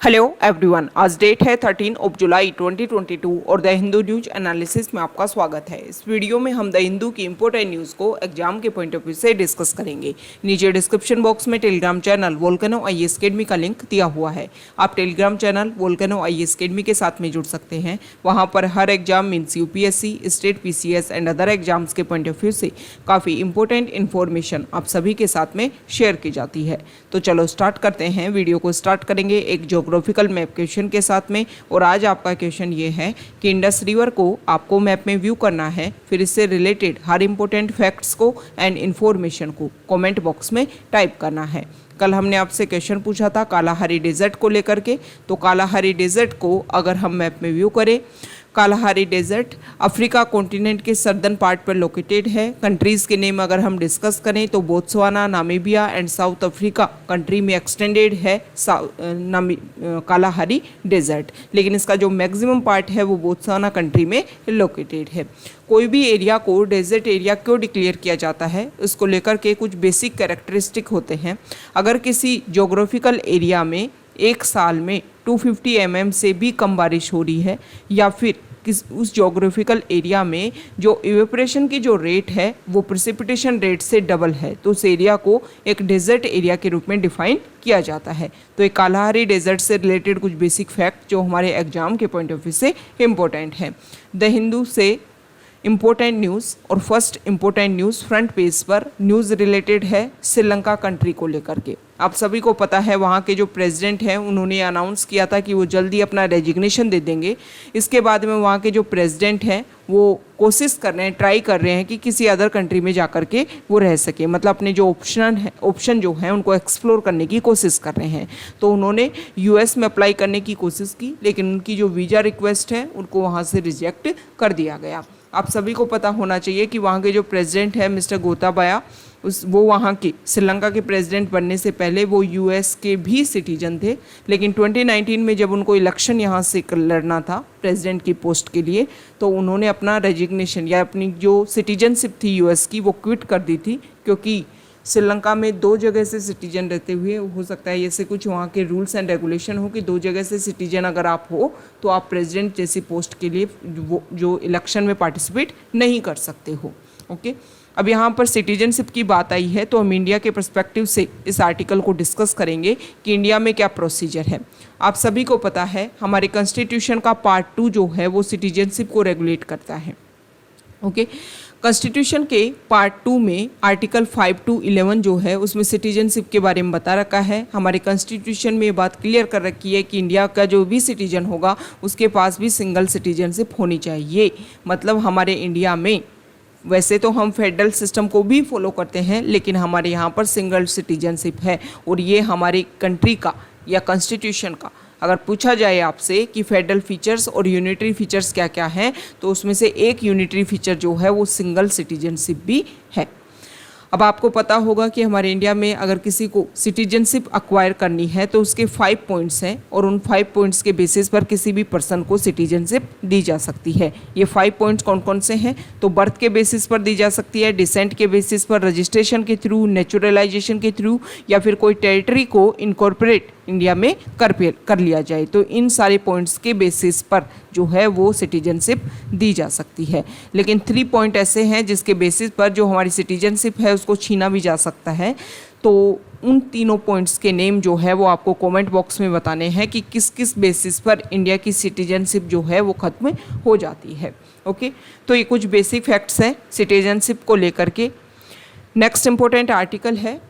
Hello everyone, आज date है 13 जुलाई 2022 और द हिंदू न्यूज एनालिसिस में आपका स्वागत है। इस वीडियो में हम द हिंदू की इंपॉर्टेंट न्यूज़ को एग्जाम के पॉइंट ऑफ व्यू से डिस्कस करेंगे। नीचे डिस्क्रिप्शन बॉक्स में Telegram channel Volcano IAS Academy का लिंक दिया हुआ है। आप Telegram channel Volcano IAS Academy के साथ में जुड़ सकते हैं। वहाँ पर हर exam means UPSC, state PCS and other exams के पॉइंट ऑफ व्यू से काफ़ी इंपॉर्टेंट इन्फॉर्मेशन आप सभी के साथ में शेयर की जाती है। तो चलो स्टार्ट करते हैं। वीडियो को स्टार्ट करेंगे एक ज्योग्राफिकल मैप क्वेश्चन के साथ में। और आज आपका क्वेश्चन ये है कि इंडस रिवर को आपको मैप में व्यू करना है, फिर इससे रिलेटेड हर इंपॉर्टेंट फैक्ट्स को एंड इन्फॉर्मेशन को कमेंट बॉक्स में टाइप करना है। कल हमने आपसे क्वेश्चन पूछा था कालाहारी डेजर्ट को लेकर के। तो कालाहारी डेजर्ट को अगर हम मैप में व्यू करें, कालाहारी डेजर्ट अफ्रीका कॉन्टिनेंट के सर्दर्न पार्ट पर लोकेटेड है। कंट्रीज़ के नेम अगर हम डिस्कस करें तो Botswana, Namibia and south Africa country में एक्सटेंडेड है कालाहारी डेजर्ट, लेकिन इसका जो मैक्सिमम पार्ट है वो बोत्सवाना कंट्री में लोकेटेड है। कोई भी एरिया को डेजर्ट एरिया क्यों डिक्लेयर किया जाता है, उसको लेकर के कुछ बेसिक कैरेक्टरिस्टिक होते हैं। अगर किसी ज्योग्राफिकल एरिया में एक साल में 250 mm से भी कम बारिश हो रही है, या फिर उस ज्योग्राफिकल एरिया में जो इवेपोरेशन की जो रेट है वो प्रेसिपिटेशन रेट से डबल है, तो उस एरिया को एक डेजर्ट एरिया के रूप में डिफाइन किया जाता है। तो एक कालाहारी डेजर्ट से रिलेटेड कुछ बेसिक फैक्ट जो हमारे एग्जाम के पॉइंट ऑफ व्यू से इम्पोर्टेंट है। द हिंदू से इम्पोर्टेंट न्यूज़ और first important news front page पर न्यूज़ रिलेटेड है श्रीलंका कंट्री को लेकर के। आप सभी को पता है वहाँ के जो प्रेसिडेंट हैं उन्होंने अनाउंस किया था कि वो जल्दी अपना रेजिग्नेशन दे देंगे। इसके बाद में वहाँ के जो प्रेसिडेंट हैं वो कोशिश कर रहे हैं, ट्राई कर रहे हैं कि किसी अदर कंट्री में जाकर के वो रह सके, मतलब अपने जो ऑप्शन जो है उनको एक्सप्लोर करने की कोशिश कर रहे हैं। तो उन्होंने यूएस में अप्लाई करने की कोशिश की, लेकिन उनकी जो वीज़ा रिक्वेस्ट है उनको वहाँ से रिजेक्ट कर दिया गया। आप सभी को पता होना चाहिए कि वहाँ के जो प्रेसिडेंट है मिस्टर गोताबाया, वो वहाँ के श्रीलंका के प्रेसिडेंट बनने से पहले वो यूएस के भी सिटीजन थे, लेकिन 2019 में जब उनको इलेक्शन यहाँ से लड़ना था प्रेसिडेंट की पोस्ट के लिए, तो उन्होंने अपना रेजिग्नेशन या अपनी जो सिटीजनशिप थी यूएस की वो क्विट कर दी थी, क्योंकि श्रीलंका में 2 जगह से सिटीजन रहते हुए हो सकता है ऐसे कुछ वहाँ के रूल्स एंड रेगुलेशन हो कि 2 जगह से सिटीजन अगर आप हो तो आप प्रेसिडेंट जैसी पोस्ट के लिए वो जो इलेक्शन में पार्टिसिपेट नहीं कर सकते हो। ओके, अब यहाँ पर सिटीजनशिप की बात आई है तो हम इंडिया के पर्सपेक्टिव से इस आर्टिकल को डिस्कस करेंगे कि इंडिया में क्या प्रोसीजर है। आप सभी को पता है हमारे कॉन्स्टिट्यूशन का पार्ट 2 जो है वो सिटीजनशिप को रेगुलेट करता है। ओके, कॉन्स्टिट्यूशन के पार्ट 2 में आर्टिकल 5 to 11 जो है उसमें सिटीजनशिप के बारे में बता रखा है। हमारे कॉन्स्टिट्यूशन में ये बात क्लियर कर रखी है कि इंडिया का जो भी सिटीजन होगा उसके पास भी सिंगल सिटीजनशिप होनी चाहिए। मतलब हमारे इंडिया में वैसे तो हम फेडरल सिस्टम को भी फॉलो करते हैं, लेकिन हमारे यहाँ पर सिंगल सिटीजनशिप है, और ये हमारी कंट्री का या कॉन्स्टिट्यूशन का अगर पूछा जाए आपसे कि फेडरल फीचर्स और यूनिटरी फीचर्स क्या क्या हैं, तो उसमें से एक यूनिटरी फीचर जो है वो सिंगल सिटीजनशिप भी है। अब आपको पता होगा कि हमारे इंडिया में अगर किसी को सिटीजनशिप अक्वायर करनी है तो उसके 5 पॉइंट्स हैं, और उन 5 पॉइंट्स के बेसिस पर किसी भी पर्सन को सिटीजनशिप दी जा सकती है। ये 5 पॉइंट्स कौन कौन से हैं? तो बर्थ के बेसिस पर दी जा सकती है, डिसेंट के बेसिस पर, रजिस्ट्रेशन के थ्रू, नेचुरलाइजेशन के थ्रू, या फिर कोई टेरिटरी को इनकॉर्पोरेट इंडिया में कर लिया जाए। तो इन सारे पॉइंट्स के बेसिस पर जो है वो सिटीजनशिप दी जा सकती है। लेकिन 3 पॉइंट ऐसे हैं जिसके बेसिस पर जो हमारी सिटीजनशिप है उसको छीना भी जा सकता है। तो उन तीनों पॉइंट्स के नेम जो है वो आपको कमेंट बॉक्स में बताने हैं कि किस किस बेसिस पर इंडिया की सिटीजनशिप जो है वो ख़त्म हो जाती है। ओके, तो ये कुछ बेसिक फैक्ट्स हैं सिटीजनशिप को लेकर के। नेक्स्ट इम्पोर्टेंट आर्टिकल है,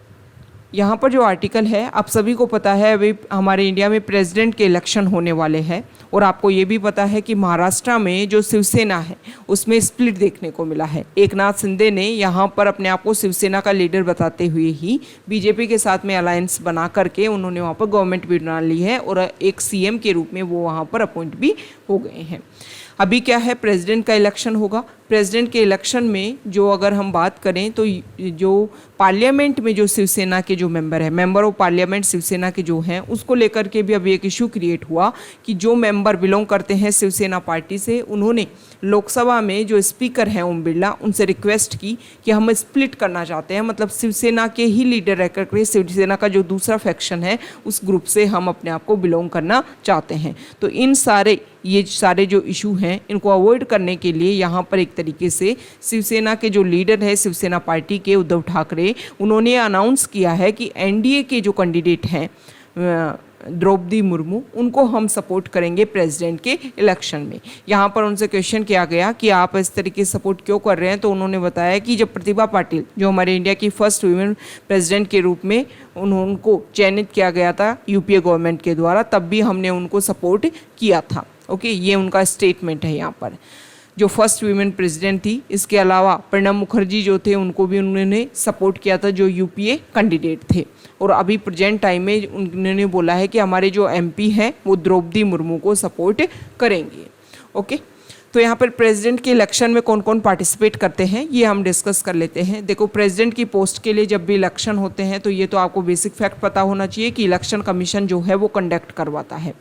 यहाँ पर जो आर्टिकल है आप सभी को पता है अभी हमारे इंडिया में प्रेसिडेंट के इलेक्शन होने वाले हैं, और आपको ये भी पता है कि महाराष्ट्र में जो शिवसेना है उसमें स्प्लिट देखने को मिला है। एकनाथ शिंदे ने यहाँ पर अपने आप को शिवसेना का लीडर बताते हुए ही बीजेपी के साथ में अलायंस बना करके उन्होंने वहाँ पर गवर्नमेंट भी बना ली है, और एक सीएम के रूप में वो वहाँ पर अपॉइंट भी हो गए हैं। अभी क्या है, प्रेसिडेंट का इलेक्शन होगा। प्रेसिडेंट के इलेक्शन में जो अगर हम बात करें तो जो पार्लियामेंट में जो शिवसेना के जो मेंबर है, मेंबर ऑफ पार्लियामेंट शिवसेना के जो हैं, उसको लेकर के भी अभी एक इशू क्रिएट हुआ कि जो मेंबर बिलोंग करते हैं शिवसेना पार्टी से, उन्होंने लोकसभा में जो स्पीकर हैं ओम बिरला, उनसे रिक्वेस्ट की कि हम स्प्लिट करना चाहते हैं, मतलब शिवसेना के ही लीडर रह करके शिवसेना का जो दूसरा फैक्शन है उस ग्रुप से हम अपने आप को बिलोंग करना चाहते हैं। तो ये सारे जो इशू हैं इनको अवॉइड करने के लिए यहाँ पर एक तरीके से शिवसेना के जो लीडर है शिवसेना पार्टी के उद्धव ठाकरे, उन्होंने अनाउंस किया है कि एनडीए के जो कैंडिडेट हैं द्रौपदी मुर्मू, उनको हम सपोर्ट करेंगे प्रेसिडेंट के इलेक्शन में। यहाँ पर उनसे क्वेश्चन किया गया कि आप इस तरीके से सपोर्ट क्यों कर रहे हैं, तो उन्होंने बताया कि जब प्रतिभा पाटिल जो हमारे इंडिया की फर्स्ट वुमेन प्रेसिडेंट के रूप में उनको चयनित किया गया था यूपीए गवर्नमेंट के द्वारा, तब भी हमने उनको सपोर्ट किया था। ओके, ये उनका स्टेटमेंट है यहाँ पर, जो फर्स्ट वीमेन प्रेसिडेंट थी। इसके अलावा प्रणब मुखर्जी जो थे उनको भी उन्होंने सपोर्ट किया था, जो यूपीए कैंडिडेट थे। और अभी प्रेजेंट टाइम में उन्होंने बोला है कि हमारे जो एमपी हैं वो द्रौपदी मुर्मू को सपोर्ट करेंगे। ओके, तो यहाँ पर प्रेसिडेंट के इलेक्शन में कौन कौन पार्टिसिपेट करते हैं ये हम डिस्कस कर लेते हैं। देखो, प्रेसिडेंट की पोस्ट के लिए जब भी इलेक्शन होते हैं तो ये तो आपको बेसिक फैक्ट पता होना चाहिए कि इलेक्शन कमीशन जो है वो कंडक्ट करवाता है।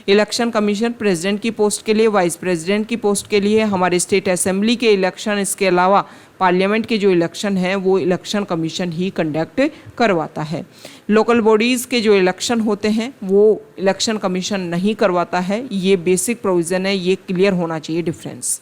इलेक्शन कमीशन प्रेसिडेंट की पोस्ट के लिए, वाइस प्रेसिडेंट की पोस्ट के लिए, हमारे स्टेट असेंबली के इलेक्शन, इसके अलावा पार्लियामेंट के जो इलेक्शन है वो इलेक्शन कमीशन ही कंडक्ट करवाता है। लोकल बॉडीज़ के जो इलेक्शन होते हैं वो इलेक्शन कमीशन नहीं करवाता है। ये बेसिक प्रोविज़न है, ये क्लियर होना चाहिए डिफरेंस।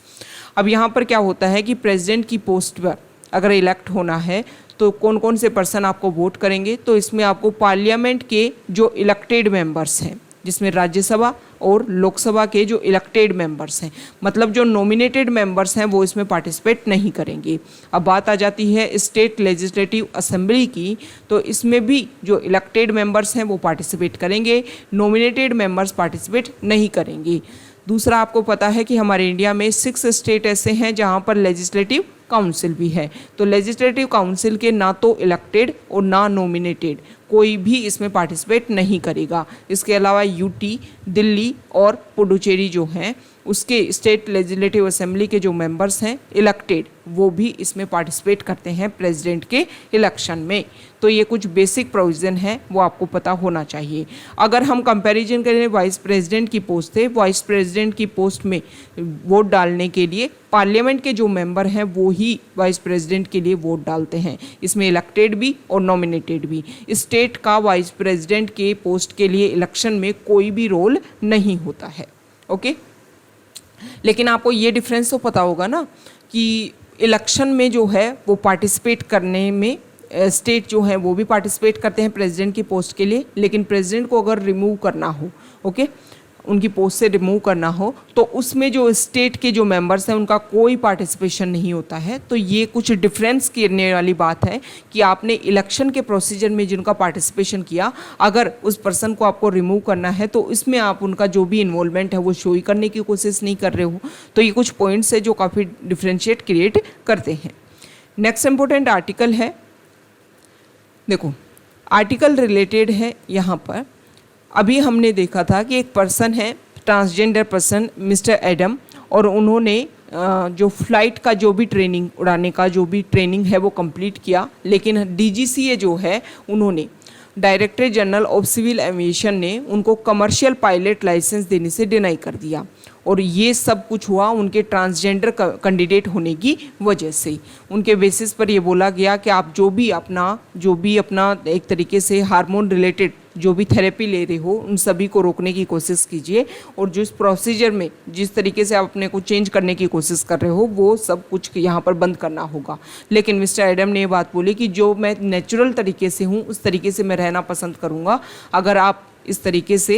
अब यहाँ पर क्या होता है कि प्रेसिडेंट की पोस्ट पर अगर इलेक्ट होना है तो कौन कौन से पर्सन आपको वोट करेंगे, तो इसमें आपको पार्लियामेंट के जो इलेक्टेड मेंबर्स हैं, जिसमें राज्यसभा और लोकसभा के जो इलेक्टेड मेंबर्स हैं, मतलब जो नॉमिनेटेड मेंबर्स हैं वो इसमें पार्टिसिपेट नहीं करेंगे। अब बात आ जाती है स्टेट लेजिस्लेटिव असेंबली की, तो इसमें भी जो इलेक्टेड मेंबर्स हैं वो पार्टिसिपेट करेंगे, नॉमिनेटेड मेंबर्स पार्टिसिपेट नहीं करेंगे। दूसरा, आपको पता है कि हमारे इंडिया में 6 स्टेट ऐसे हैं जहाँ पर लेजिस्लेटिव काउंसिल भी है। तो लेजिस्लेटिव काउंसिल के ना तो इलेक्टेड और ना नॉमिनेटेड कोई भी इसमें पार्टिसिपेट नहीं करेगा। इसके अलावा यूटी, दिल्ली और पुडुचेरी जो हैं उसके स्टेट लेजिस्लेटिव असेंबली के जो मेंबर्स हैं इलेक्टेड, वो भी इसमें पार्टिसिपेट करते हैं प्रेसिडेंट के इलेक्शन में। तो ये कुछ बेसिक प्रोविज़न है, वो आपको पता होना चाहिए। अगर हम कंपैरिजन करें वाइस प्रेसिडेंट की पोस्ट से, वाइस प्रेसिडेंट की पोस्ट में वोट डालने के लिए पार्लियामेंट के जो मेंबर हैं वो ही वाइस प्रेसिडेंट के लिए वोट डालते हैं, इसमें इलेक्टेड भी और नॉमिनेटेड भी। स्टेट का वाइस प्रेसिडेंट के पोस्ट के लिए इलेक्शन में कोई भी रोल नहीं होता है। ओके, लेकिन आपको ये डिफरेंस तो पता होगा ना कि इलेक्शन में जो है वो पार्टिसिपेट करने में स्टेट जो है वो भी पार्टिसिपेट करते हैं प्रेसिडेंट की पोस्ट के लिए, लेकिन प्रेसिडेंट को अगर रिमूव करना हो, ओके, उनकी पोस्ट से रिमूव करना हो, तो उसमें जो स्टेट के जो मेंबर्स हैं उनका कोई पार्टिसिपेशन नहीं होता है। तो ये कुछ डिफरेंस करने वाली बात है कि आपने इलेक्शन के प्रोसीजर में जिनका पार्टिसिपेशन किया, अगर उस पर्सन को आपको रिमूव करना है तो इसमें आप उनका जो भी इन्वॉल्वमेंट है वो शो करने की कोशिश नहीं कर रहे हो। तो ये कुछ पॉइंट्स है जो काफ़ी डिफ्रेंशिएट क्रिएट करते हैं। नेक्स्ट इंपॉर्टेंट आर्टिकल है, देखो आर्टिकल रिलेटेड है यहाँ पर। अभी हमने देखा था कि एक पर्सन है ट्रांसजेंडर पर्सन मिस्टर एडम, और उन्होंने जो फ्लाइट का जो भी ट्रेनिंग, उड़ाने का जो भी ट्रेनिंग है वो कंप्लीट किया, लेकिन डीजीसीए जो है उन्होंने director general of civil aviation ने उनको कमर्शियल पायलट लाइसेंस देने से डिनाई कर दिया। और ये सब कुछ हुआ उनके ट्रांसजेंडर कैंडिडेट होने की वजह से। उनके बेसिस पर ये बोला गया कि आप जो भी अपना एक तरीके से हार्मोन रिलेटेड जो भी थेरेपी ले रहे हो उन सभी को रोकने की कोशिश कीजिए, और जिस प्रोसीजर में जिस तरीके से आप अपने को चेंज करने की कोशिश कर रहे हो वो सब कुछ यहाँ पर बंद करना होगा। लेकिन मिस्टर एडम ने ये बात बोली कि जो मैं नेचुरल तरीके से हूँ उस तरीके से मैं रहना पसंद करूँगा। अगर आप इस तरीके से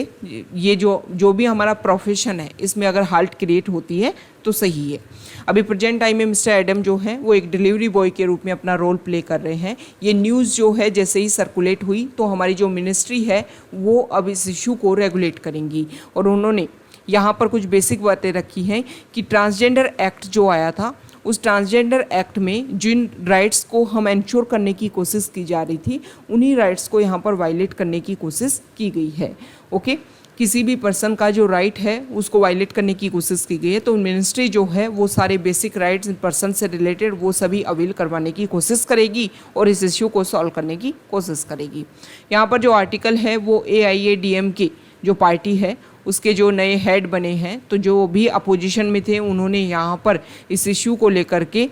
ये जो भी हमारा प्रोफेशन है इसमें अगर हाल्ट क्रिएट होती है तो सही है। अभी प्रेजेंट टाइम में मिस्टर एडम जो हैं वो एक डिलीवरी बॉय के रूप में अपना रोल प्ले कर रहे हैं। ये न्यूज़ जो है जैसे ही सर्कुलेट हुई तो हमारी जो मिनिस्ट्री है वो अब इस इशू को रेगुलेट करेंगी, और उन्होंने यहाँ पर कुछ बेसिक बातें रखी हैं कि ट्रांसजेंडर एक्ट जो आया था उस ट्रांसजेंडर एक्ट में जिन राइट्स को हम इंश्योर करने की कोशिश की जा रही थी उन्हीं राइट्स को यहाँ पर वायलेट करने की कोशिश की गई है। ओके, किसी भी पर्सन का जो राइट है उसको वायलेट करने की कोशिश की गई है, तो मिनिस्ट्री जो है वो सारे बेसिक राइट्स पर्सन से रिलेटेड वो सभी अवेल करवाने की कोशिश करेगी और इस इश्यू को सॉल्व करने की कोशिश करेगी। यहाँ पर जो आर्टिकल है वो AIADMK जो पार्टी है उसके जो नए हेड बने हैं, तो जो भी अपोजिशन में थे उन्होंने यहाँ पर इस इश्यू को लेकर के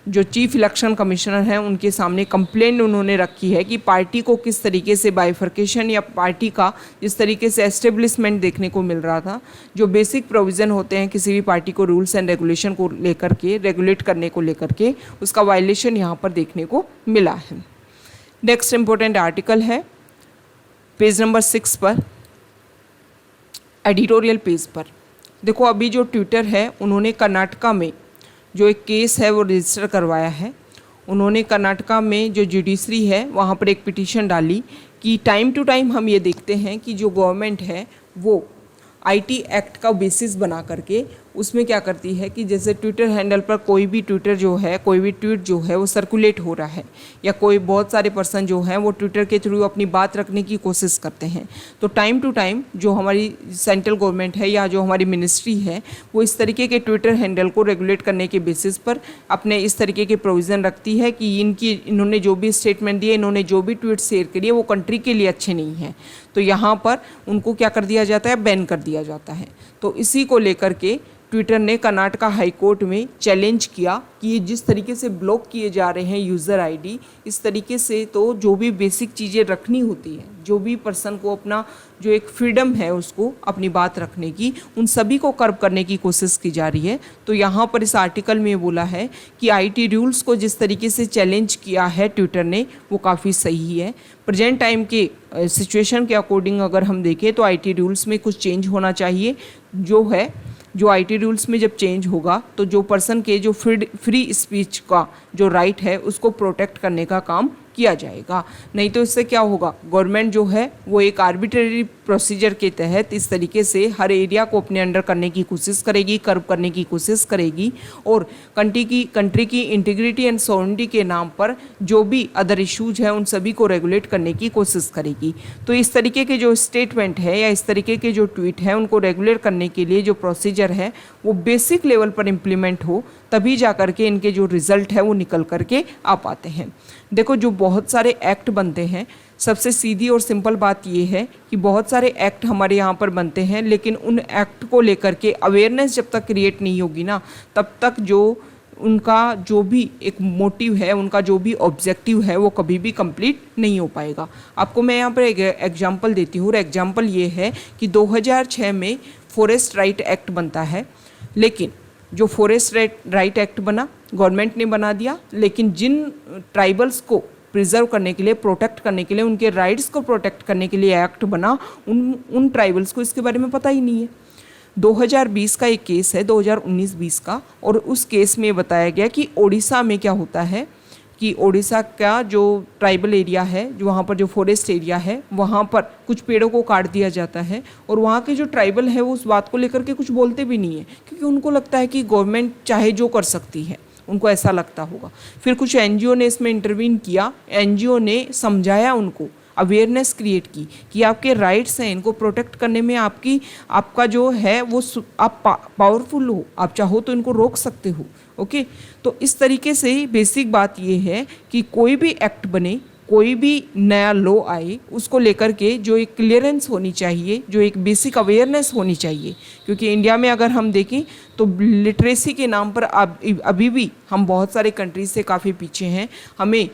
जो चीफ इलेक्शन कमिश्नर हैं उनके सामने कंप्लेंट उन्होंने रखी है कि पार्टी को किस तरीके से बाइफर्केशन या पार्टी का जिस तरीके से एस्टेब्लिशमेंट देखने को मिल रहा था, जो बेसिक प्रोविज़न होते हैं किसी भी पार्टी को रूल्स एंड रेगुलेशन को लेकर के रेगुलेट करने को लेकर के, उसका वायलेशन यहाँ पर देखने को मिला है। नेक्स्ट इम्पोर्टेंट आर्टिकल है पेज नंबर 6 पर, एडिटोरियल पेज पर। देखो अभी जो ट्विटर है उन्होंने कर्नाटका में जो एक केस है वो रजिस्टर करवाया है। उन्होंने कर्नाटका में जो जुडिशरी है वहाँ पर एक पिटीशन डाली कि टाइम टू टाइम हम ये देखते हैं कि जो गवर्नमेंट है वो IT एक्ट का बेसिस बना करके उसमें क्या करती है कि जैसे ट्विटर हैंडल पर कोई भी ट्विटर जो है, कोई भी ट्वीट जो है वो सर्कुलेट हो रहा है या कोई बहुत सारे पर्सन जो हैं वो ट्विटर के थ्रू अपनी बात रखने की कोशिश करते हैं, तो टाइम टू टाइम जो हमारी सेंट्रल गवर्नमेंट है या जो हमारी मिनिस्ट्री है वो इस तरीके के ट्विटर हैंडल को रेगुलेट करने के बेसिस पर अपने इस तरीके के प्रोविज़न रखती है कि इन्होंने जो भी स्टेटमेंट दिए, इन्होंने जो भी ट्वीट शेयर करिए वो कंट्री के लिए अच्छे नहीं हैं, तो यहाँ पर उनको क्या कर दिया जाता है, बैन कर दिया जाता है। तो इसी को लेकर के ट्विटर ने कर्नाटका हाई कोर्ट में चैलेंज किया कि ये जिस तरीके से ब्लॉक किए जा रहे हैं यूज़र ID, इस तरीके से तो जो भी बेसिक चीज़ें रखनी होती हैं, जो भी पर्सन को अपना जो एक फ्रीडम है उसको अपनी बात रखने की, उन सभी को कर्ब करने की कोशिश की जा रही है। तो यहाँ पर इस आर्टिकल में बोला है कि IT रूल्स को जिस तरीके से चैलेंज किया है ट्विटर ने वो काफ़ी सही है। प्रेजेंट टाइम के सिचुएशन के अकॉर्डिंग अगर हम देखें तो IT रूल्स में कुछ चेंज होना चाहिए, जो IT रूल्स में जब चेंज होगा तो जो पर्सन के जो फ्री स्पीच का जो राइट है उसको प्रोटेक्ट करने का काम किया जाएगा। नहीं तो इससे क्या होगा, गवर्नमेंट जो है वो एक आर्बिट्रेरी प्रोसीजर के तहत इस तरीके से हर एरिया को अपने अंडर करने की कोशिश करेगी, कर्व करने की कोशिश करेगी और कंट्री की इंटीग्रिटी एंड सॉवरेनिटी के नाम पर जो भी अदर इश्यूज हैं उन सभी को रेगुलेट करने की कोशिश करेगी। तो इस तरीके के जो स्टेटमेंट है या इस तरीके के जो ट्वीट हैं उनको रेगुलेट करने के लिए जो प्रोसीजर है वो बेसिक लेवल पर इम्प्लीमेंट हो, तभी जा करके इनके जो रिजल्ट है वो निकल करके आ पाते हैं। देखो जो बहुत सारे एक्ट बनते हैं, सबसे सीधी और सिंपल बात ये है कि बहुत सारे एक्ट हमारे यहाँ पर बनते हैं, लेकिन उन एक्ट को लेकर के अवेयरनेस जब तक क्रिएट नहीं होगी ना, तब तक जो उनका जो भी एक मोटिव है, उनका जो भी ऑब्जेक्टिव है वो कभी भी कंप्लीट नहीं हो पाएगा। आपको मैं यहाँ पर एक एग्जांपल देती हूँ और एग्जांपल ये है कि 2006 में फॉरेस्ट राइट एक्ट बनता है, लेकिन जो फॉरेस्ट राइट एक्ट बना गवर्नमेंट ने बना दिया, लेकिन जिन ट्राइबल्स को प्रिजर्व करने के लिए, प्रोटेक्ट करने के लिए, उनके राइट्स को प्रोटेक्ट करने के लिए एक्ट बना, उन ट्राइबल्स को इसके बारे में पता ही नहीं है। 2020 का एक केस है, 2019-20 का, और उस केस में बताया गया कि ओडिशा में क्या होता है कि ओडिशा का जो ट्राइबल एरिया है, जो वहाँ पर जो फॉरेस्ट एरिया है, वहाँ पर कुछ पेड़ों को काट दिया जाता है और वहाँ के जो ट्राइबल है वो उस बात को लेकर के कुछ बोलते भी नहीं है, क्योंकि उनको लगता है कि गवर्नमेंट चाहे जो कर सकती है, उनको ऐसा लगता होगा। फिर कुछ NGO ने इसमें इंटरवीन किया, NGO ने समझाया उनको, अवेयरनेस क्रिएट की कि आपके राइट्स हैं, इनको प्रोटेक्ट करने में आपका जो है वो आप पावरफुल हो, आप चाहो तो इनको रोक सकते हो। ओके, तो इस तरीके से बेसिक बात ये है कि कोई भी एक्ट बने, कोई भी नया लॉ आए, उसको लेकर के जो एक क्लियरेंस होनी चाहिए, जो एक बेसिक अवेयरनेस होनी चाहिए, क्योंकि इंडिया में अगर हम देखें तो लिटरेसी के नाम पर अभी भी हम बहुत सारे कंट्रीज से काफ़ी पीछे हैं। हमें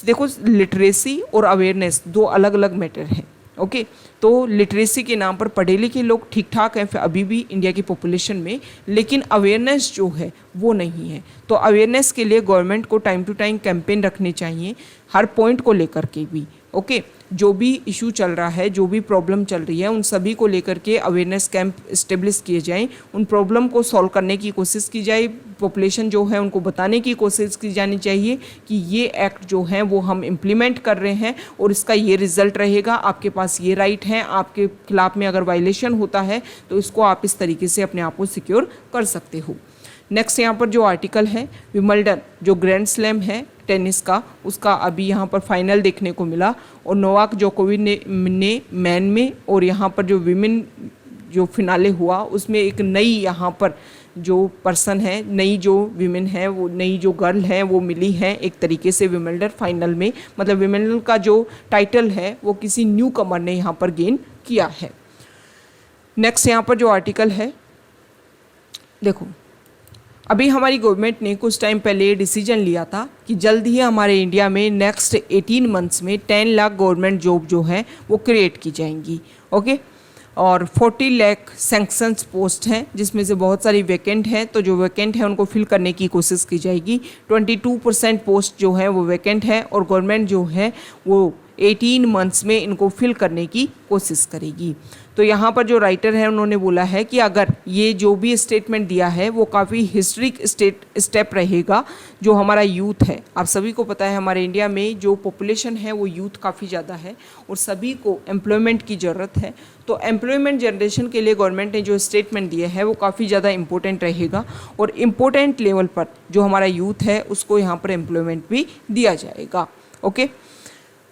देखो, लिटरेसी और अवेयरनेस दो अलग अलग मैटर हैं। ओके, तो लिटरेसी के नाम पर पढ़े लिखे लोग ठीक ठाक हैं अभी भी इंडिया की पॉपुलेशन में, लेकिन अवेयरनेस जो है वो नहीं है। तो अवेयरनेस के लिए गवर्नमेंट को टाइम टू टाइम कैंपेन रखने चाहिए, हर पॉइंट को लेकर के भी। ओके, जो भी इशू चल रहा है, जो भी प्रॉब्लम चल रही है, उन सभी को लेकर के अवेयरनेस कैंप इस्टेब्लिश किए जाएं, उन प्रॉब्लम को सॉल्व करने की कोशिश की जाए, पॉपुलेशन जो है उनको बताने की कोशिश की जानी चाहिए कि ये एक्ट जो है वो हम इम्प्लीमेंट कर रहे हैं और इसका ये रिजल्ट रहेगा, आपके पास ये राइट हैं, आपके खिलाफ में अगर वायलेशन होता है तो इसको आप इस तरीके से अपने आप को सिक्योर कर सकते हो। नेक्स्ट यहाँ पर जो आर्टिकल है, विंबलडन जो ग्रैंड स्लैम है टेनिस का, उसका अभी यहाँ पर फाइनल देखने को मिला और नोवाक जोकोविच ने मैन में और यहाँ पर जो विमेन जो फिनाले हुआ उसमें एक नई यहाँ पर जो पर्सन है, नई जो विमेन है, वो नई जो गर्ल है वो मिली है एक तरीके से विंबलडन फाइनल में। मतलब विंबलडन का जो टाइटल है वो किसी न्यू कमर ने यहाँ पर गेन किया है। नेक्स्ट यहाँ पर जो आर्टिकल है, देखो अभी हमारी गवर्नमेंट ने कुछ टाइम पहले डिसीजन लिया था कि जल्द ही हमारे इंडिया में नेक्स्ट 18 मंथ्स में 10 लाख गवर्नमेंट जॉब जो है वो क्रिएट की जाएंगी। ओके, और 40 लाख सैंक्शंस पोस्ट हैं जिसमें से बहुत सारी वैकेंट हैं, तो जो वैकेंट है उनको फिल करने की कोशिश की जाएगी। 22% पोस्ट जो है वो वैकेंट है और गवर्नमेंट जो है वो 18 मंथ्स में इनको फिल करने की कोशिश करेगी। तो यहाँ पर जो राइटर है उन्होंने बोला है कि अगर ये जो भी स्टेटमेंट दिया है वो काफ़ी हिस्ट्रिक स्टेप रहेगा जो हमारा यूथ है। आप सभी को पता है हमारे इंडिया में जो पॉपुलेशन है वो यूथ काफ़ी ज़्यादा है और सभी को एम्प्लॉयमेंट की ज़रूरत है। तो एम्प्लॉयमेंट जनरेशन के लिए गवर्नमेंट ने जो स्टेटमेंट दिया है वो काफ़ी ज़्यादा इंपॉर्टेंट रहेगा और इम्पोर्टेंट लेवल पर जो हमारा यूथ है उसको यहाँ पर एम्प्लॉयमेंट भी दिया जाएगा। ओके,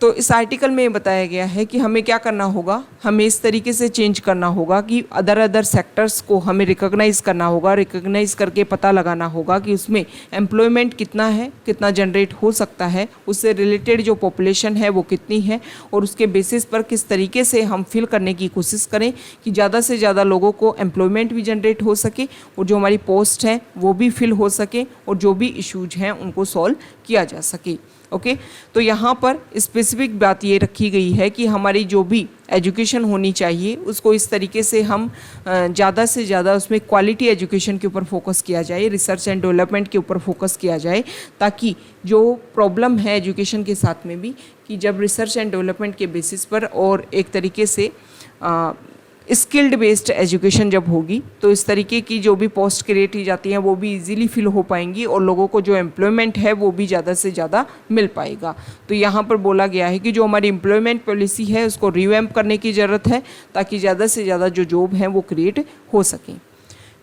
तो इस आर्टिकल में बताया गया है कि हमें क्या करना होगा, हमें इस तरीके से चेंज करना होगा कि अदर सेक्टर्स को हमें रिकॉग्नाइज़ करना होगा, रिकॉग्नाइज़ करके पता लगाना होगा कि उसमें एम्प्लॉयमेंट कितना है, कितना जनरेट हो सकता है, उससे रिलेटेड जो पॉपुलेशन है वो कितनी है और उसके बेसिस पर किस तरीके से हम फिल करने की कोशिश करें कि ज़्यादा से ज़्यादा लोगों को एम्प्लॉयमेंट भी जनरेट हो सके और जो हमारी पोस्ट हैं वो भी फिल हो सके और जो भी इश्यूज हैं उनको सॉल्व किया जा सके। ओके, तो यहाँ पर स्पेसिफिक बात ये रखी गई है कि हमारी जो भी एजुकेशन होनी चाहिए उसको इस तरीके से हम ज़्यादा से ज़्यादा उसमें क्वालिटी एजुकेशन के ऊपर फोकस किया जाए, रिसर्च एंड डेवलपमेंट के ऊपर फोकस किया जाए, ताकि जो प्रॉब्लम है एजुकेशन के साथ में भी कि जब रिसर्च एंड डेवलपमेंट के बेसिस पर और एक तरीके से स्किल्ड बेस्ड एजुकेशन जब होगी तो इस तरीके की जो भी पोस्ट क्रिएट की जाती हैं वो भी इजीली फिल हो पाएंगी और लोगों को जो एम्प्लॉयमेंट है वो भी ज़्यादा से ज़्यादा मिल पाएगा। तो यहाँ पर बोला गया है कि जो हमारी एम्प्लॉयमेंट पॉलिसी है उसको रिवैम्प करने की ज़रूरत है ताकि ज़्यादा से ज़्यादा जो जॉब हैं वो क्रिएट हो सकें।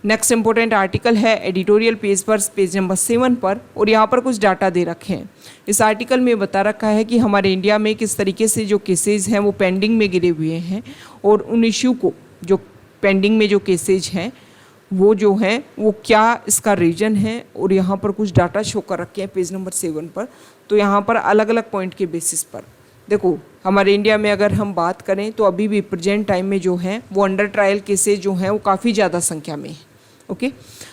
नेक्स्ट इंपॉर्टेंट आर्टिकल है एडिटोरियल पेज पर, पेज नंबर 7 पर, और यहाँ पर कुछ डाटा दे रखे हैं। इस आर्टिकल में बता रखा है कि हमारे इंडिया में किस तरीके से जो केसेज हैं वो पेंडिंग में गिरे हुए हैं और उन इश्यू को जो पेंडिंग में जो केसेज हैं वो जो हैं वो क्या इसका रीजन है और यहाँ पर कुछ डाटा शो कर रखे हैं पेज नंबर 7 पर। तो यहाँ पर अलग अलग पॉइंट के बेसिस पर देखो हमारे इंडिया में अगर हम बात करें तो अभी भी प्रेजेंट टाइम में जो हैं वो अंडर ट्रायल केसेज जो हैं वो काफ़ी ज़्यादा संख्या में है। ओके,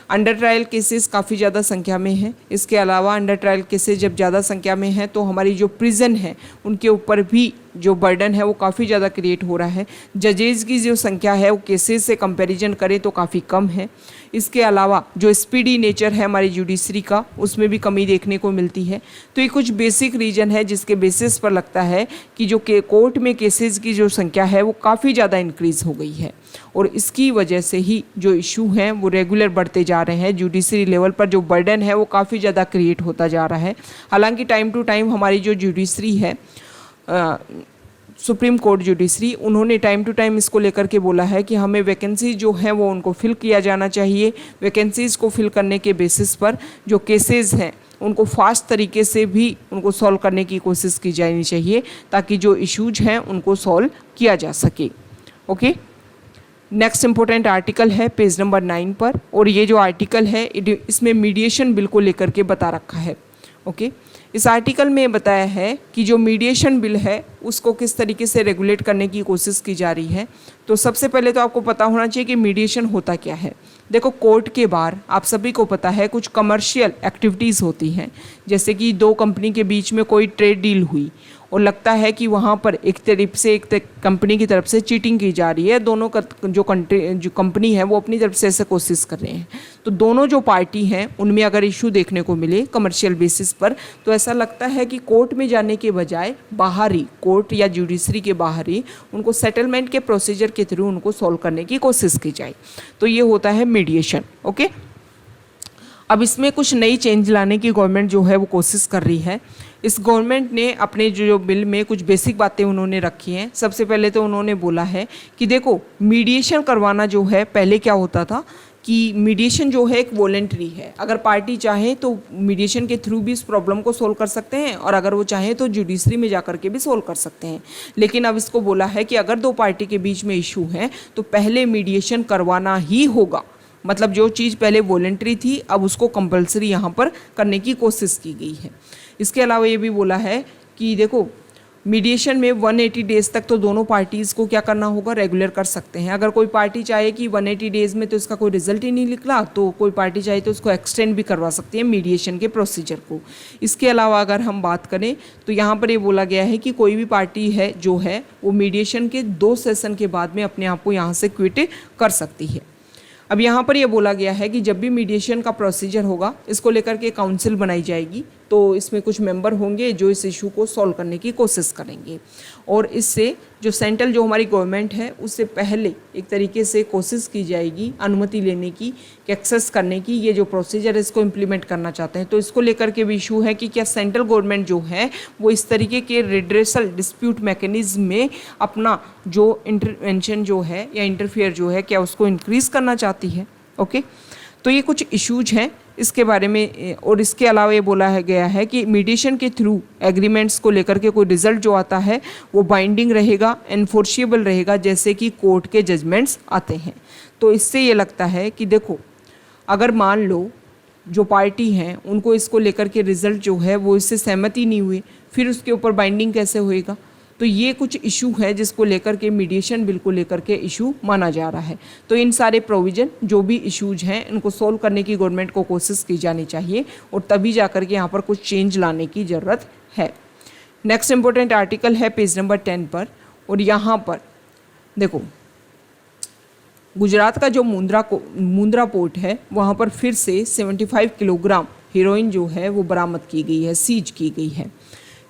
अंडर ट्रायल केसेस काफ़ी ज़्यादा संख्या में है। इसके अलावा अंडर ट्रायल केसेस जब ज़्यादा संख्या में है तो हमारी जो प्रिजन है उनके ऊपर भी जो बर्डन है वो काफ़ी ज़्यादा क्रिएट हो रहा है। जजेज़ की जो संख्या है वो केसेस से कंपैरिजन करें तो काफ़ी कम है। इसके अलावा जो स्पीडी नेचर है हमारी जुडिशरी का उसमें भी कमी देखने को मिलती है। तो ये कुछ बेसिक रीजन है जिसके बेसिस पर लगता है कि जो कोर्ट में केसेस की जो संख्या है वो काफ़ी ज़्यादा इंक्रीज़ हो गई है और इसकी वजह से ही जो इशू हैं वो रेगुलर बढ़ते जा रहे हैं। जुडिशरी लेवल पर जो बर्डन है वो काफ़ी ज़्यादा क्रिएट होता जा रहा है। हालांकि टाइम टू टाइम हमारी जो जुडिशरी है सुप्रीम कोर्ट जुडिशरी उन्होंने टाइम टू टाइम इसको लेकर के बोला है कि हमें वैकेंसी जो है वो उनको फिल किया जाना चाहिए। वैकेंसीज़ को फिल करने के बेसिस पर जो केसेस हैं उनको फास्ट तरीके से भी उनको सॉल्व करने की कोशिश की जानी चाहिए ताकि जो इश्यूज हैं उनको सॉल्व किया जा सके। ओके, नेक्स्ट इंपॉर्टेंट आर्टिकल है पेज नंबर 9 पर और ये जो आर्टिकल है इसमें मीडिएशन बिल को लेकर के बता रखा है। ओके, इस आर्टिकल में बताया है कि जो मीडिएशन बिल है उसको किस तरीके से रेगुलेट करने की कोशिश की जा रही है। तो सबसे पहले तो आपको पता होना चाहिए कि मीडिएशन होता क्या है। देखो कोर्ट के बाहर आप सभी को पता है कुछ कमर्शियल एक्टिविटीज़ होती हैं, जैसे कि दो कंपनी के बीच में कोई ट्रेड डील हुई और लगता है कि वहाँ पर एक तरफ से कंपनी की तरफ से चीटिंग की जा रही है, दोनों का जो कंपनी है वो अपनी तरफ से ऐसे कोशिश कर रहे हैं। तो दोनों जो पार्टी हैं उनमें अगर इशू देखने को मिले कमर्शियल बेसिस पर तो ऐसा लगता है कि कोर्ट में जाने के बजाय बाहर ही कोर्ट या जुडिशरी के बाहर ही उनको सेटलमेंट के प्रोसीजर के थ्रू उनको सॉल्व करने की कोशिश की जाए। तो ये होता है मीडिएशन। ओके, अब इसमें कुछ नई चेंज लाने की गवर्नमेंट जो है वो कोशिश कर रही है। इस गवर्नमेंट ने अपने जो बिल में कुछ बेसिक बातें उन्होंने रखी हैं। सबसे पहले तो उन्होंने बोला है कि देखो मीडिएशन करवाना जो है पहले क्या होता था कि मीडिएशन जो है एक वॉलेंट्री है। अगर पार्टी चाहे तो मीडिएशन के थ्रू भी इस प्रॉब्लम को सोल्व कर सकते हैं और अगर वो चाहे तो जुडिशरी में जा करके भी सोल्व कर सकते हैं। लेकिन अब इसको बोला है कि अगर दो पार्टी के बीच में इशू है तो पहले मीडिएशन करवाना ही होगा। मतलब जो चीज़ पहले वॉलेंट्री थी अब उसको कंपलसरी यहाँ पर करने की कोशिश की गई है। इसके अलावा ये भी बोला है कि देखो मीडिएशन में 180 डेज़ तक तो दोनों पार्टीज़ को क्या करना होगा, रेगुलर कर सकते हैं। अगर कोई पार्टी चाहे कि 180 डेज़ में तो इसका कोई रिजल्ट ही नहीं निकला तो कोई पार्टी चाहे तो उसको एक्सटेंड भी करवा सकती है मीडिएशन के प्रोसीजर को। इसके अलावा अगर हम बात करें तो यहाँ पर ये बोला गया है कि कोई भी पार्टी है जो है वो मीडिएशन के 2 सेशन के बाद में अपने आप को यहाँ से क्विट कर सकती है। अब यहाँ पर यह बोला गया है कि जब भी मीडिएशन का प्रोसीजर होगा इसको लेकर के काउंसिल बनाई जाएगी, तो इसमें कुछ मेंबर होंगे जो इस इशू को सॉल्व करने की कोशिश करेंगे और इससे जो सेंट्रल जो हमारी गवर्नमेंट है उससे पहले एक तरीके से कोशिश की जाएगी अनुमति लेने की, एक्सेस करने की। ये जो प्रोसीजर है इसको इम्प्लीमेंट करना चाहते हैं तो इसको लेकर के भी इशू है कि क्या सेंट्रल गवर्नमेंट जो है वो इस तरीके के रिड्रेसल डिस्प्यूट मैकेनिज्म में अपना जो इंटरवेंशन जो है या इंटरफेयर जो है क्या उसको इंक्रीज़ करना चाहती है। ओके, तो ये कुछ इश्यूज हैं इसके बारे में। और इसके अलावा ये बोला है गया है कि मीडिएशन के थ्रू एग्रीमेंट्स को लेकर के कोई रिजल्ट जो आता है वो बाइंडिंग रहेगा, एनफोर्सिएबल रहेगा, जैसे कि कोर्ट के जजमेंट्स आते हैं। तो इससे ये लगता है कि देखो अगर मान लो जो पार्टी हैं उनको इसको लेकर के रिजल्ट जो है वो इससे सहमति नहीं हुई, फिर उसके ऊपर बाइंडिंग कैसे होएगा। तो ये कुछ इशू है जिसको लेकर के मीडिएशन बिल को लेकर के इशू माना जा रहा है। तो इन सारे प्रोविज़न जो भी इश्यूज हैं इनको सोल्व करने की गवर्नमेंट को कोशिश की जानी चाहिए और तभी जाकर के यहाँ पर कुछ चेंज लाने की ज़रूरत है। नेक्स्ट इम्पोर्टेंट आर्टिकल है पेज नंबर 10 पर और यहाँ पर देखो गुजरात का जो मुंद्रा पोर्ट है वहाँ पर फिर से 75 किलोग्राम हीरोइन जो है वो बरामद की गई है, सीज की गई है।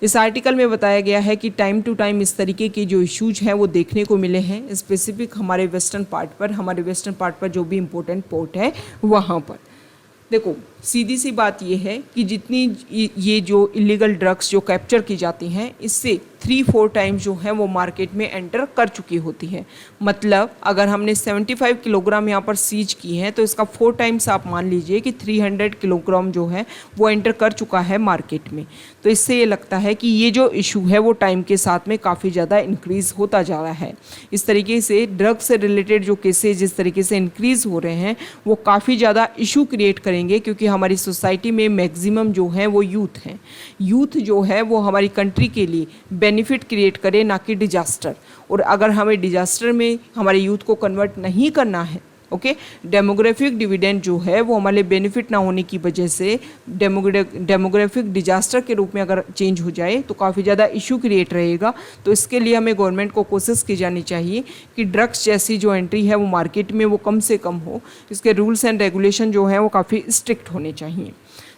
इस आर्टिकल में बताया गया है कि टाइम टू टाइम इस तरीके के जो इश्यूज हैं वो देखने को मिले हैं स्पेसिफिक हमारे वेस्टर्न पार्ट पर जो भी इम्पोर्टेंट पोर्ट है वहाँ पर। देखो सीधी सी बात ये है कि जितनी ये जो इलीगल ड्रग्स जो कैप्चर की जाती हैं इससे 3-4 टाइम्स जो है वो मार्केट में एंटर कर चुकी होती है। मतलब अगर हमने 75 किलोग्राम यहाँ पर सीज की है तो इसका 4 टाइम्स आप मान लीजिए कि 300 किलोग्राम जो है वो एंटर कर चुका है मार्केट में। तो इससे ये लगता है कि ये जो इशू है वो टाइम के साथ में काफ़ी ज़्यादा इंक्रीज़ होता जा रहा है। इस तरीके से ड्रग्स से रिलेटेड जो केसेज जिस तरीके से इंक्रीज़ हो रहे हैं वो काफ़ी ज़्यादा इशू क्रिएट करेंगे, क्योंकि हमारी सोसाइटी में मैक्सिमम जो है वो यूथ हैं। यूथ जो है वो हमारी कंट्री के लिए बेनिफिट क्रिएट करे, ना कि डिजास्टर। और अगर हमें डिजास्टर में हमारे यूथ को कन्वर्ट नहीं करना है, ओके, डेमोग्राफिक डिविडेंड जो है वो हमारे बेनिफिट ना होने की वजह से डेमोग्राफिक डिजास्टर के रूप में अगर चेंज हो जाए तो काफ़ी ज़्यादा इशू क्रिएट रहेगा। तो इसके लिए हमें गवर्नमेंट को कोशिश की जानी चाहिए कि ड्रग्स जैसी जो एंट्री है वो मार्केट में वो कम से कम हो। इसके रूल्स एंड रेगुलेशन जो है वो काफ़ी स्ट्रिक्ट होने चाहिए।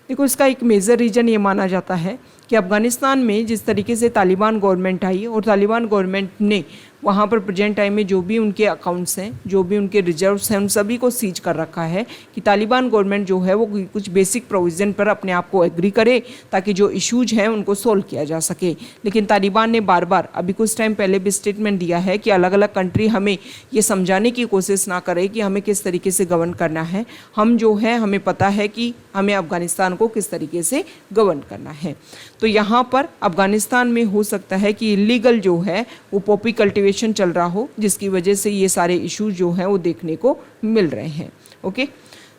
देखो इसका एक मेजर रीज़न ये माना जाता है कि अफ़गानिस्तान में जिस तरीके से तालिबान गवर्नमेंट आई और तालिबान गवर्नमेंट ने वहाँ पर प्रेजेंट टाइम में जो भी उनके अकाउंट्स हैं, जो भी उनके रिजर्व्स हैं, उन सभी को सीज कर रखा है कि तालिबान गवर्नमेंट जो है वो कुछ बेसिक प्रोविज़न पर अपने आप को एग्री करे ताकि जो इश्यूज हैं उनको सोल्व किया जा सके। लेकिन तालिबान ने बार बार अभी कुछ टाइम पहले भी स्टेटमेंट दिया है कि अलग अलग कंट्री हमें ये समझाने की कोशिश ना करे कि हमें किस तरीके से गवर्न करना है। हम जो है हमें पता है कि हमें अफ़गानिस्तान को किस तरीके से गवर्न करना है। तो यहाँ पर अफ़गानिस्तान में हो सकता है कि इलीगल जो है वो पॉपी कल्टिवेशन चल रहा हो, जिसकी वजह से ये सारे इश्यूज जो हैं वो देखने को मिल रहे हैं। ओके,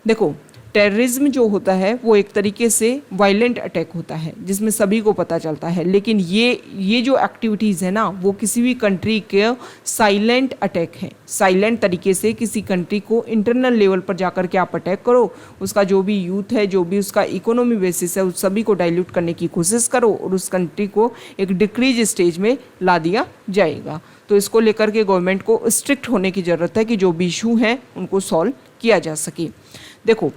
देखो टेररिज्म जो होता है वो एक तरीके से वायलेंट अटैक होता है जिसमें सभी को पता चलता है, लेकिन ये जो एक्टिविटीज़ है ना वो किसी भी कंट्री के साइलेंट अटैक हैं। साइलेंट तरीके से किसी कंट्री को इंटरनल लेवल पर जाकर के आप अटैक करो, उसका जो भी यूथ है, जो भी उसका इकोनॉमी बेसिस है, उस सभी को डाइल्यूट करने की कोशिश करो और उस कंट्री को एक डिक्रीज स्टेज में ला दिया जाएगा। तो इसको लेकर के गवर्नमेंट को स्ट्रिक्ट होने की ज़रूरत है कि जो भी इशू हैं उनको सॉल्व किया जा सके। देखो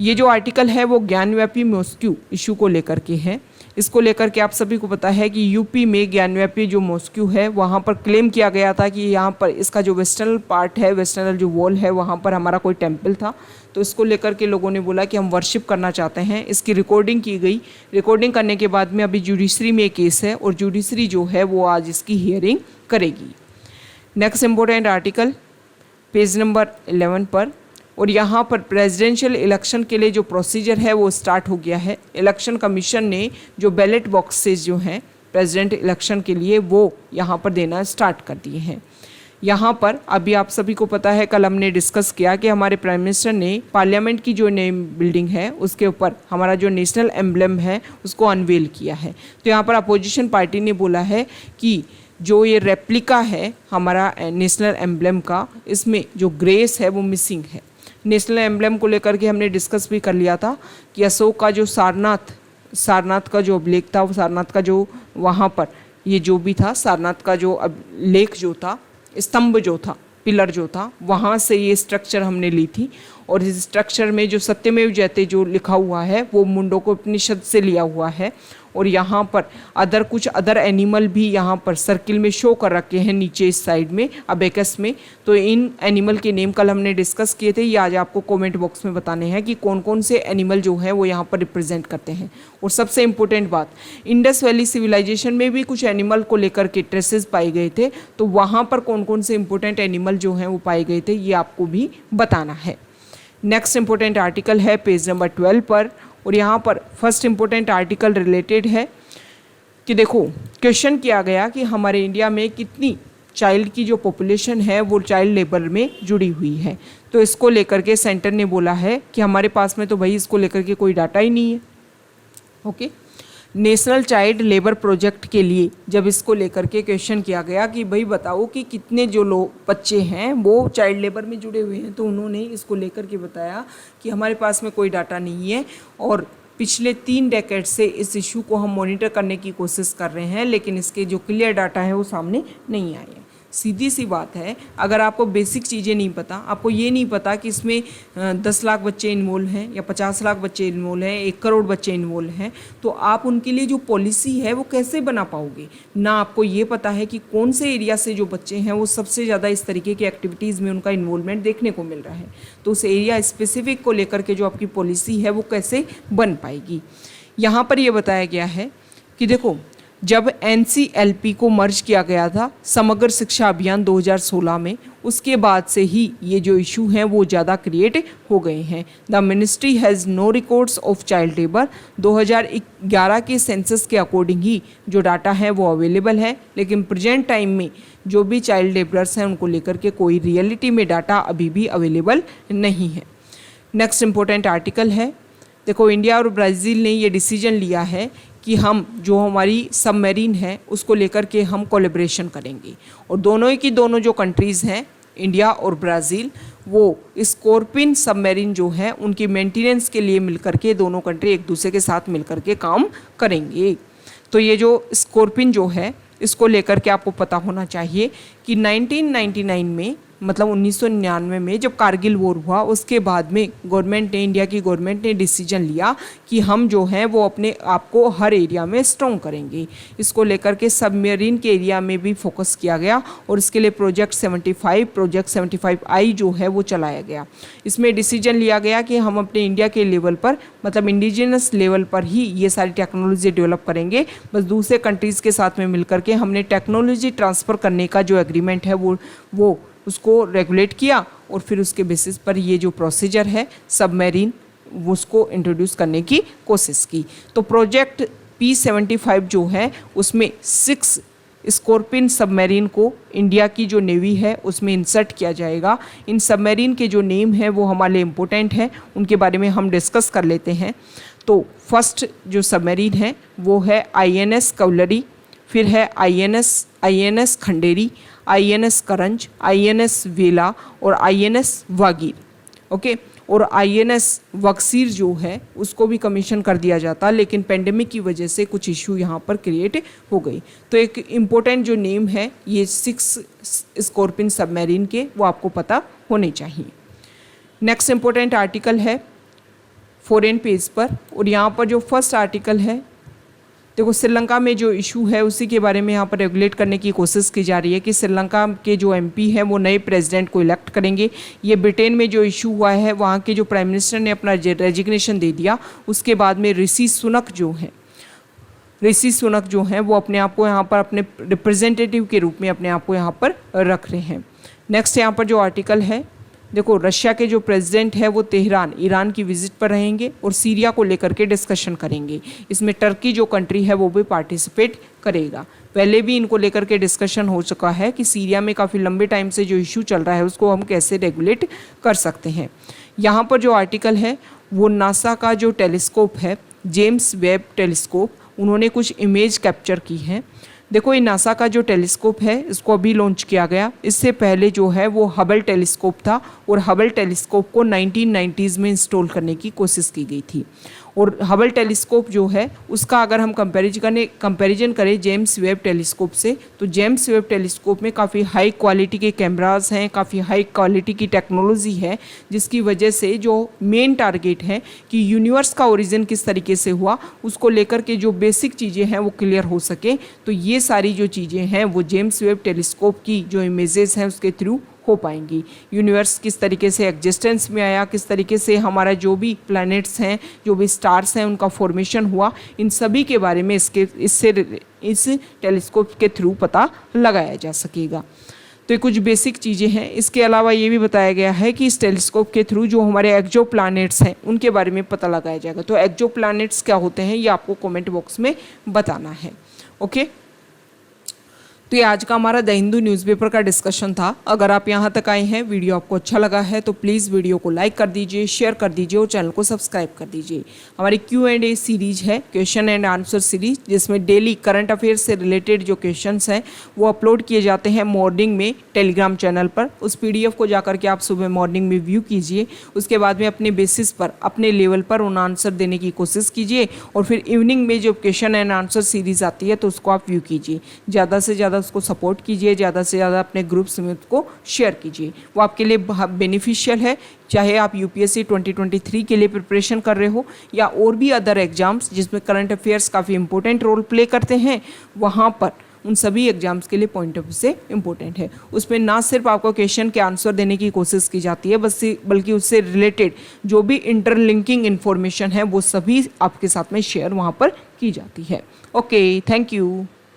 ये जो आर्टिकल है वो ज्ञानव्यापी मॉस्क्यू इशू को लेकर के है। इसको लेकर के आप सभी को पता है कि यूपी में ज्ञानव्यापी जो मॉस्क्यू है वहाँ पर क्लेम किया गया था कि यहाँ पर इसका जो वेस्टर्नल पार्ट है, वेस्टर्नल जो वॉल है, वहाँ पर हमारा कोई टेम्पल था। तो इसको लेकर के लोगों ने बोला कि हम वर्शिप करना चाहते हैं। इसकी रिकॉर्डिंग की गई। रिकॉर्डिंग करने के बाद में अभी जुडिशरी में केस है और जुडिशरी जो है वो आज इसकी हियरिंग करेगी। Next important article page number 11 पर और यहाँ पर प्रेसिडेंशियल इलेक्शन के लिए जो प्रोसीजर है वो स्टार्ट हो गया है। इलेक्शन कमीशन ने जो बैलेट बॉक्सेस जो हैं प्रेसिडेंट इलेक्शन के लिए वो यहाँ पर देना स्टार्ट कर दिए हैं। यहाँ पर अभी आप सभी को पता है, कल हमने डिस्कस किया कि हमारे प्राइम मिनिस्टर ने पार्लियामेंट की जो नई बिल्डिंग है उसके ऊपर हमारा जो नेशनल एम्ब्लेम है उसको अनवेल किया है। तो यहाँ पर अपोजिशन पार्टी ने बोला है कि जो ये रेप्लिका है हमारा नेशनल एम्ब्लेम का, इसमें जो ग्रेस है वो मिसिंग है। नेशनल एम्ब्लेम को लेकर के हमने डिस्कस भी कर लिया था कि अशोक का जो सारनाथ का जो अभिलेख था, वो सारनाथ का जो वहाँ पर ये जो भी था, सारनाथ का जो लेख जो था, स्तंभ जो था, पिलर जो था, वहाँ से ये स्ट्रक्चर हमने ली थी। और इस स्ट्रक्चर में जो सत्यमेव जयते जो लिखा हुआ है वो मुंडकोपनिषद से लिया हुआ है। और यहाँ पर कुछ अदर एनिमल भी यहाँ पर सर्किल में शो कर रखे हैं नीचे इस साइड में अबेकस में। तो इन एनिमल के नेम कल हमने डिस्कस किए थे, ये आज आपको कमेंट बॉक्स में बताने हैं कि कौन कौन से एनिमल जो है वो यहाँ पर रिप्रेजेंट करते हैं। और सबसे इम्पोर्टेंट बात, इंडस वैली सिविलाइजेशन में भी कुछ एनिमल को लेकर के ट्रेसेस पाए गए थे, तो वहाँ पर कौन कौन से इंपॉर्टेंट एनिमल जो हैं वो पाए गए थे ये आपको भी बताना है। नेक्स्ट इंपॉर्टेंट आर्टिकल है पेज नंबर 12 पर, और यहाँ पर फर्स्ट इंपॉर्टेंट आर्टिकल रिलेटेड है कि देखो क्वेश्चन किया गया कि हमारे इंडिया में कितनी चाइल्ड की जो पॉपुलेशन है वो चाइल्ड लेबर में जुड़ी हुई है। तो इसको लेकर के सेंटर ने बोला है कि हमारे पास में तो भाई इसको लेकर के कोई डाटा ही नहीं है। Okay, national child labour project के लिए जब इसको लेकर के क्वेश्चन किया गया कि भाई बताओ कि कितने जो लोग बच्चे हैं वो चाइल्ड लेबर में जुड़े हुए हैं, तो उन्होंने इसको लेकर के बताया कि हमारे पास में कोई डाटा नहीं है और पिछले 3 डेकेड से इस इशू को हम मॉनिटर करने की कोशिश कर रहे हैं, लेकिन इसके जो क्लियर डाटा है वो सामने नहीं आए हैं। सीधी सी बात है, अगर आपको बेसिक चीज़ें नहीं पता, आपको ये नहीं पता कि इसमें 10 लाख बच्चे इन्वॉल्व हैं या 50 लाख बच्चे इन्वॉल्व हैं, 1 करोड़ बच्चे इन्वॉल्व हैं, तो आप उनके लिए जो पॉलिसी है वो कैसे बना पाओगे। ना आपको ये पता है कि कौन से एरिया से जो बच्चे हैं वो सबसे ज़्यादा इस तरीके की एक्टिविटीज़ में उनका इन्वॉल्वमेंट देखने को मिल रहा है, तो उस एरिया स्पेसिफिक को लेकर के जो आपकी पॉलिसी है वो कैसे बन पाएगी। यहाँ पर ये बताया गया है कि देखो जब NCLP को मर्ज किया गया था समग्र शिक्षा अभियान 2016 में, उसके बाद से ही ये जो इशू हैं वो ज़्यादा क्रिएट हो गए हैं। The ministry has no records of child labour. 2011 के सेंसस के अकॉर्डिंग ही जो डाटा है वो अवेलेबल है, लेकिन प्रेजेंट टाइम में जो भी चाइल्ड लेबरर्स हैं उनको लेकर के कोई रियलिटी में डाटा अभी भी अवेलेबल नहीं है। नेक्स्ट इम्पोर्टेंट आर्टिकल है, देखो इंडिया और ब्राज़ील ने ये डिसीजन लिया है कि हम जो हमारी सबमरीन है उसको लेकर के हम कोलैबोरेशन करेंगे, और दोनों की दोनों जो कंट्रीज़ हैं इंडिया और ब्राज़ील, वो स्कॉर्पिन सबमरीन जो है उनकी मेंटेनेंस के लिए मिलकर के दोनों कंट्री एक दूसरे के साथ मिलकर के काम करेंगे। तो ये जो स्कॉर्पिन जो है इसको लेकर के आपको पता होना चाहिए कि 1999 में मतलब 1999 में जब कारगिल वॉर हुआ उसके बाद में गवर्नमेंट ने, इंडिया की गवर्नमेंट ने डिसीजन लिया कि हम जो हैं वो अपने आप को हर एरिया में स्ट्रॉन्ग करेंगे। इसको लेकर के सबमरीन के एरिया में भी फोकस किया गया और इसके लिए प्रोजेक्ट 75I जो है वो चलाया गया। इसमें डिसीजन लिया गया कि हम अपने इंडिया के लेवल पर मतलब इंडिजिनस लेवल पर ही ये सारी टेक्नोलॉजी डेवलप करेंगे, बस दूसरे कंट्रीज़ के साथ में मिलकर के हमने टेक्नोलॉजी ट्रांसफ़र करने का जो एग्रीमेंट है वो उसको रेगुलेट किया, और फिर उसके बेसिस पर ये जो प्रोसीजर है सबमरीन उसको इंट्रोड्यूस करने की कोशिश की। तो प्रोजेक्ट P75 जो है उसमें 6 स्कॉर्पिन सबमरीन को इंडिया की जो नेवी है उसमें इंसर्ट किया जाएगा। इन सबमरीन के जो नेम है वो हमारे लिए इम्पोर्टेंट है, उनके बारे में हम डिस्कस कर लेते हैं। तो फर्स्ट जो सबमरीन है वो है INS कवलरी, फिर है INS खंडेरी, INS करंज, INS वेला और INS वागीर। ओके, और INS वक्सीर जो है उसको भी कमीशन कर दिया जाता, लेकिन पेंडेमिक की वजह से कुछ इशू यहाँ पर क्रिएट हो गई। तो एक इम्पोर्टेंट जो नेम है ये 6 स्कॉर्पिन सबमरीन के, वो आपको पता होने चाहिए। नेक्स्ट इम्पोर्टेंट आर्टिकल है फॉरेन पेज पर, और यहाँ पर जो फर्स्ट आर्टिकल है देखो श्रीलंका में जो इशू है उसी के बारे में यहाँ पर रेगुलेट करने की कोशिश की जा रही है कि श्रीलंका के जो MP है वो नए प्रेसिडेंट को इलेक्ट करेंगे। ये ब्रिटेन में जो इशू हुआ है वहाँ के जो प्राइम मिनिस्टर ने अपना रेजिग्नेशन दे दिया, उसके बाद में ऋषि सुनक जो हैं वो अपने आप को यहाँ पर अपने रिप्रेजेंटेटिव के रूप में अपने आप को यहाँ पर रख रहे हैं। नेक्स्ट यहाँ पर जो आर्टिकल है देखो रशिया के जो प्रेसिडेंट है वो तेहरान ईरान की विजिट पर रहेंगे और सीरिया को लेकर के डिस्कशन करेंगे। इसमें टर्की जो कंट्री है वो भी पार्टिसिपेट करेगा। पहले भी इनको लेकर के डिस्कशन हो चुका है कि सीरिया में काफ़ी लंबे टाइम से जो इशू चल रहा है उसको हम कैसे रेगुलेट कर सकते हैं। यहाँ पर जो आर्टिकल है वो नासा का जो टेलीस्कोप है जेम्स वेब टेलीस्कोप, उन्होंने कुछ इमेज कैप्चर की हैं। देखो ये नासा का जो टेलीस्कोप है इसको अभी लॉन्च किया गया। इससे पहले जो है वो हबल टेलीस्कोप था और हबल टेलीस्कोप को 1990s में इंस्टॉल करने की कोशिश की गई थी। और हबल टेलीस्कोप जो है उसका अगर हम कंपैरिजन करें जेम्स वेब टेलीस्कोप से, तो जेम्स वेब टेलीस्कोप में काफ़ी हाई क्वालिटी के कैमरास हैं, काफ़ी हाई क्वालिटी की टेक्नोलॉजी है, जिसकी वजह से जो मेन टारगेट है कि यूनिवर्स का ओरिजिन किस तरीके से हुआ उसको लेकर के जो बेसिक चीज़ें हैं वो क्लियर हो सके। तो ये सारी जो चीज़ें हैं वो जेम्स वेब टेलीस्कोप की जो इमेजेस हैं उसके थ्रू हो पाएंगी। यूनिवर्स किस तरीके से एग्जिस्टेंस में आया, किस तरीके से हमारा जो भी प्लैनेट्स हैं, जो भी स्टार्स हैं, उनका फॉर्मेशन हुआ, इन सभी के बारे में इस टेलीस्कोप के थ्रू पता लगाया जा सकेगा। तो ये कुछ बेसिक चीज़ें हैं। इसके अलावा ये भी बताया गया है कि इस टेलीस्कोप के थ्रू जो हमारे एक्जो प्लैनेट्स हैं उनके बारे में पता लगाया जाएगा। तो एक्जो प्लैनेट्स क्या होते हैं ये आपको कमेंट बॉक्स में बताना है। ओके, तो ये आज का हमारा द हिंदू न्यूज़पेपर का डिस्कशन था। अगर आप यहाँ तक आए हैं, वीडियो आपको अच्छा लगा है तो प्लीज़ वीडियो को लाइक कर दीजिए, शेयर कर दीजिए और चैनल को सब्सक्राइब कर दीजिए। हमारी Q&A सीरीज है, क्वेश्चन एंड आंसर सीरीज, जिसमें डेली करंट अफेयर से रिलेटेड जो क्वेश्चंस हैं वो अपलोड किए जाते हैं मॉर्निंग में टेलीग्राम चैनल पर। उस PDF को जाकर के आप सुबह मॉर्निंग में व्यू कीजिए, उसके बाद में अपने बेसिस पर अपने लेवल पर उन आंसर देने की कोशिश कीजिए और फिर इवनिंग में जो क्वेश्चन एंड आंसर सीरीज आती है तो उसको आप व्यू कीजिए। ज़्यादा से ज़्यादा उसको सपोर्ट कीजिए, ज़्यादा से ज़्यादा अपने ग्रुप्स में उसको शेयर कीजिए, वो आपके लिए बेनिफिशियल है। चाहे आप UPSC 2023 के लिए प्रिपरेशन कर रहे हो या और भी अदर एग्जाम्स जिसमें करंट अफेयर्स काफ़ी इंपॉर्टेंट रोल प्ले करते हैं, वहाँ पर उन सभी एग्जाम्स के लिए पॉइंट ऑफ व्यू से इम्पोर्टेंट है। उसमें ना सिर्फ आपको क्वेश्चन के आंसर देने की कोशिश की जाती है बल्कि उससे रिलेटेड जो भी इंटरलिंकिंग इन्फॉर्मेशन है वो सभी आपके साथ में शेयर वहाँ पर की जाती है। Okay, thank you.